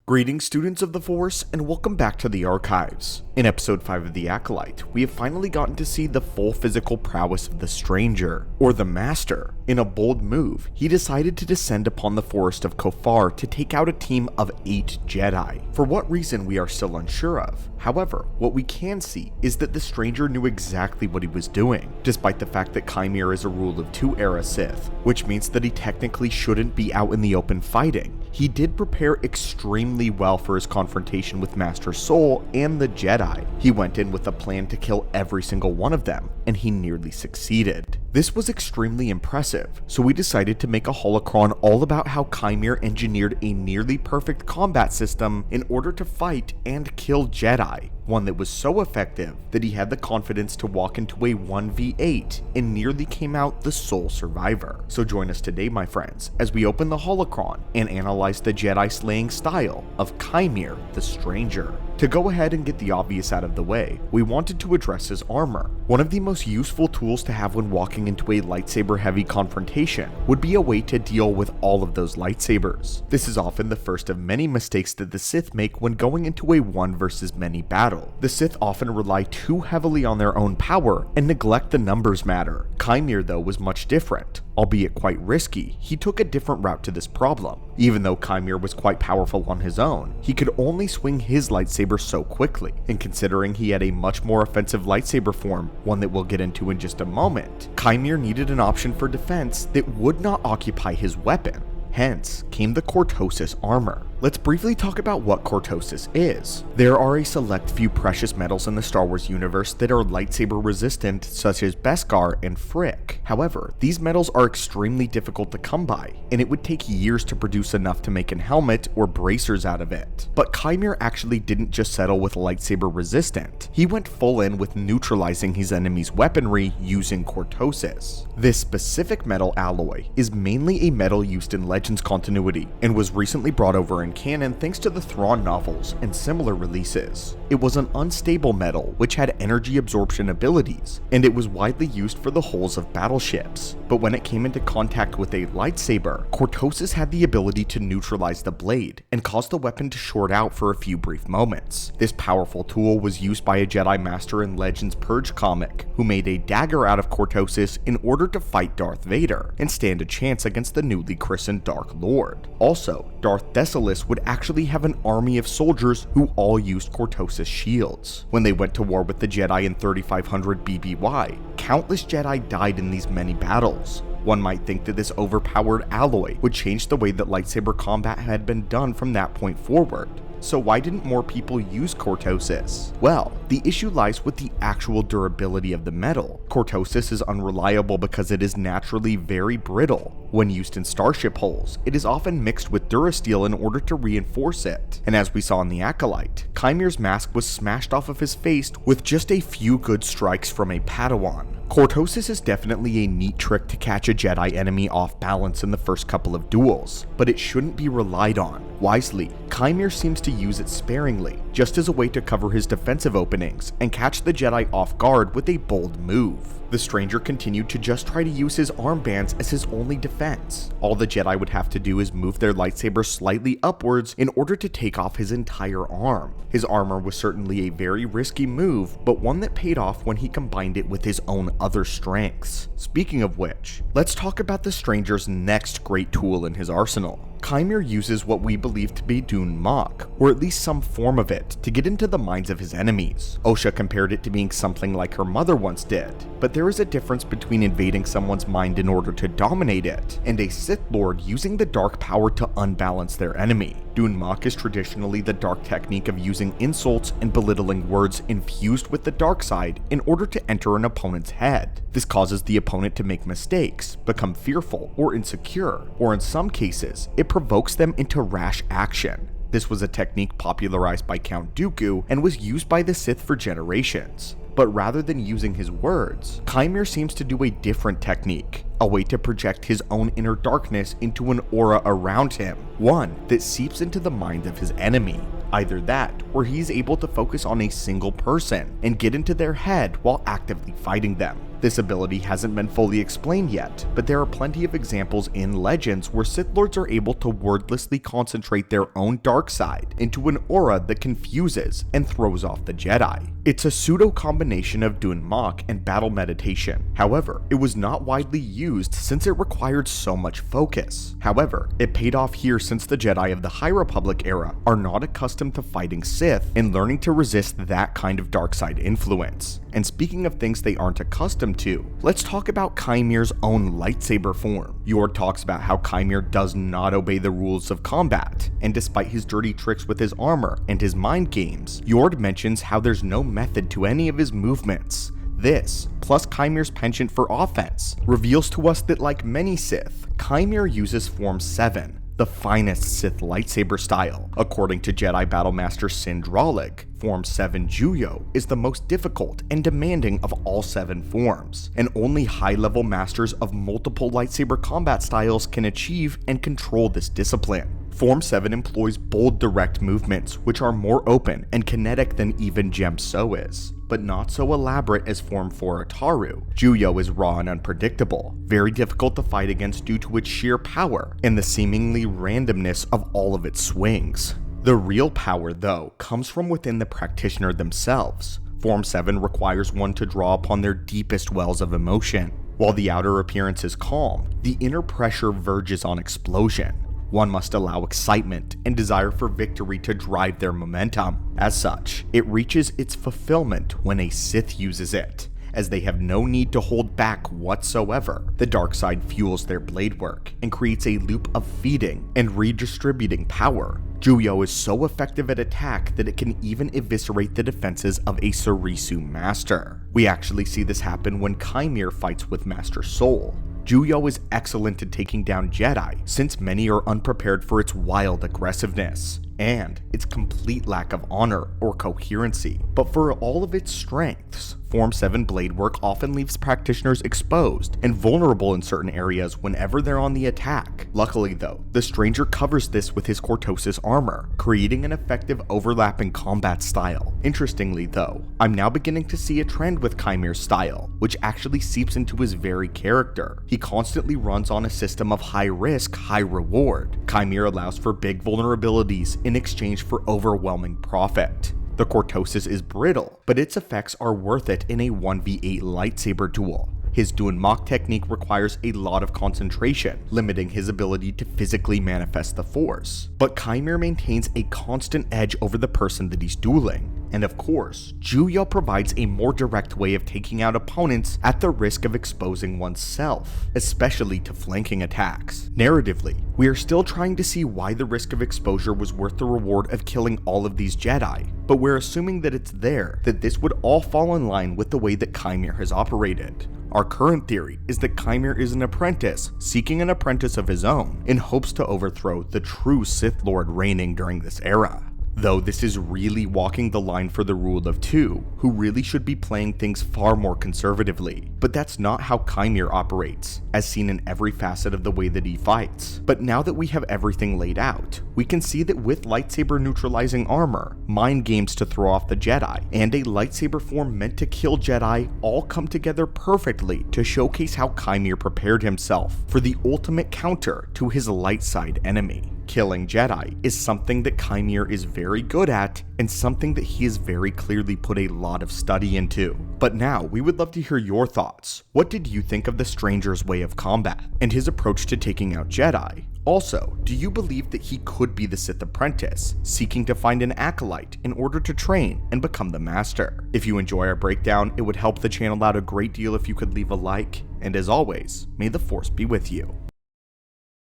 Greetings, students of the Force, and welcome back to the Archives. In episode 5 of The Acolyte, we have finally gotten to see the full physical prowess of the Stranger, or the Master. In a bold move, he decided to descend upon the forest of Kofar to take out a team of 8 Jedi. For what reason we are still unsure of. However, what we can see is that the Stranger knew exactly what he was doing, despite the fact that Chimere is a Rule of 2 era Sith, which means that he technically shouldn't be out in the open fighting. He did prepare extremely well for his confrontation with Master Soul and the Jedi. He went in with a plan to kill every single one of them, and he nearly succeeded. This was extremely impressive, so we decided to make a holocron all about how Chimere engineered a nearly perfect combat system in order to fight and kill Jedi. One that was so effective that he had the confidence to walk into a 1v8 and nearly came out the sole survivor. So join us today, my friends, as we open the holocron and analyze the Jedi slaying style of Chimere the Stranger. To go ahead and get the obvious out of the way, we wanted to address his armor. One of the most useful tools to have when walking into a lightsaber-heavy confrontation would be a way to deal with all of those lightsabers. This is often the first of many mistakes that the Sith make when going into a one versus many battle. The Sith often rely too heavily on their own power and neglect the numbers matter. Chimere, though, was much different. Albeit quite risky, he took a different route to this problem. Even though Chimere was quite powerful on his own, he could only swing his lightsaber so quickly, and considering he had a much more offensive lightsaber form, one that we'll get into in just a moment, Chimere needed an option for defense that would not occupy his weapon. Hence came the Cortosis armor. Let's briefly talk about what Cortosis is. There are a select few precious metals in the Star Wars universe that are lightsaber resistant, such as Beskar and Frick. However, these metals are extremely difficult to come by, and it would take years to produce enough to make a helmet or bracers out of it. But Chimere actually didn't just settle with lightsaber resistant. He went full in with neutralizing his enemy's weaponry using Cortosis. This specific metal alloy is mainly a metal used in Legends continuity, and was recently brought over in canon thanks to the Thrawn novels and similar releases. It was an unstable metal which had energy absorption abilities, and it was widely used for the hulls of battleships. But when it came into contact with a lightsaber, Cortosis had the ability to neutralize the blade and cause the weapon to short out for a few brief moments. This powerful tool was used by a Jedi Master in Legends Purge comic, who made a dagger out of Cortosis in order to fight Darth Vader and stand a chance against the newly christened Dark Lord. Also, Darth Desalis would actually have an army of soldiers who all used Cortosis shields. When they went to war with the Jedi in 3500 BBY, countless Jedi died in these many battles. One might think that this overpowered alloy would change the way that lightsaber combat had been done from that point forward. So why didn't more people use Cortosis? Well, the issue lies with the actual durability of the metal. Cortosis is unreliable because it is naturally very brittle. When used in starship hulls, it is often mixed with Durasteel in order to reinforce it. And as we saw in the Acolyte, Chimere's mask was smashed off of his face with just a few good strikes from a Padawan. Cortosis is definitely a neat trick to catch a Jedi enemy off balance in the first couple of duels, but it shouldn't be relied on. Wisely, Chimere seems to use it sparingly, just as a way to cover his defensive openings and catch the Jedi off guard with a bold move. The Stranger continued to just try to use his armbands as his only defense. All the Jedi would have to do is move their lightsabers slightly upwards in order to take off his entire arm. His armor was certainly a very risky move, but one that paid off when he combined it with his own other strengths. Speaking of which, let's talk about the Stranger's next great tool in his arsenal. Chimere uses what we believe to be Dune Mach, or at least some form of it, to get into the minds of his enemies. Osha compared it to being something like her mother once did, but there is a difference between invading someone's mind in order to dominate it, and a Sith Lord using the dark power to unbalance their enemy. Dune Mach is traditionally the dark technique of using insults and belittling words infused with the dark side in order to enter an opponent's head. This causes the opponent to make mistakes, become fearful or insecure, or in some cases, it provokes them into rash action. This was a technique popularized by Count Dooku and was used by the Sith for generations. But rather than using his words, Chimere seems to do a different technique, a way to project his own inner darkness into an aura around him, one that seeps into the mind of his enemy. Either that, or he's able to focus on a single person and get into their head while actively fighting them. This ability hasn't been fully explained yet, but there are plenty of examples in Legends where Sith Lords are able to wordlessly concentrate their own dark side into an aura that confuses and throws off the Jedi. It's a pseudo combination of Dun Mach and battle meditation. However, it was not widely used since it required so much focus. However, it paid off here since the Jedi of the High Republic era are not accustomed to fighting Sith and learning to resist that kind of dark side influence. And speaking of things they aren't accustomed to, let's talk about Kymir's own lightsaber form. Yord talks about how Kymir does not obey the rules of combat, and despite his dirty tricks with his armor and his mind games, Yord mentions how there's no method to any of his movements. This, plus Kymir's penchant for offense, reveals to us that like many Sith, Kymir uses Form 7, the finest Sith lightsaber style. According to Jedi Battlemaster Sindralig, Form 7 Juyo is the most difficult and demanding of all 7 forms, and only high-level masters of multiple lightsaber combat styles can achieve and control this discipline. Form 7 employs bold direct movements, which are more open and kinetic than even Gem So is, but not so elaborate as Form 4 Ataru. Juyo is raw and unpredictable, very difficult to fight against due to its sheer power and the seemingly randomness of all of its swings. The real power, though, comes from within the practitioner themselves. Form 7 requires one to draw upon their deepest wells of emotion. While the outer appearance is calm, the inner pressure verges on explosion. One must allow excitement and desire for victory to drive their momentum. As such, it reaches its fulfillment when a Sith uses it, as they have no need to hold back whatsoever. The dark side fuels their blade work and creates a loop of feeding and redistributing power. Juyo is so effective at attack that it can even eviscerate the defenses of a Sarisu master. We actually see this happen when Kymir fights with Master Soul. Juyo is excellent at taking down Jedi, since many are unprepared for its wild aggressiveness and its complete lack of honor or coherency. But for all of its strengths, Form 7 blade work often leaves practitioners exposed and vulnerable in certain areas whenever they're on the attack. Luckily though, the stranger covers this with his Cortosis armor, creating an effective overlapping combat style. Interestingly though, I'm now beginning to see a trend with Kymir's style, which actually seeps into his very character. He constantly runs on a system of high risk, high reward. Kymir allows for big vulnerabilities in exchange for overwhelming profit. The Cortosis is brittle, but its effects are worth it in a 1v8 lightsaber duel. His Dun Mach technique requires a lot of concentration, limiting his ability to physically manifest the Force. But Kymir maintains a constant edge over the person that he's dueling. And of course, Juyo provides a more direct way of taking out opponents at the risk of exposing oneself, especially to flanking attacks. Narratively, we are still trying to see why the risk of exposure was worth the reward of killing all of these Jedi, but we're assuming that it's there, that this would all fall in line with the way that Kymir has operated. Our current theory is that Kymir is an apprentice seeking an apprentice of his own in hopes to overthrow the true Sith Lord reigning during this era. Though this is really walking the line for the rule of two, who really should be playing things far more conservatively. But that's not how Kymir operates, as seen in every facet of the way that he fights. But now that we have everything laid out, we can see that with lightsaber neutralizing armor, mind games to throw off the Jedi, and a lightsaber form meant to kill Jedi all come together perfectly to showcase how Kymir prepared himself for the ultimate counter to his light side enemy. Killing Jedi is something that Kymir is very good at and something that he has very clearly put a lot of study into. But now we would love to hear your thoughts. What did you think of the stranger's way of combat and his approach to taking out Jedi? Also, do you believe that he could be the Sith apprentice, seeking to find an acolyte in order to train and become the master? If you enjoy our breakdown, it would help the channel out a great deal if you could leave a like, and as always, may the Force be with you.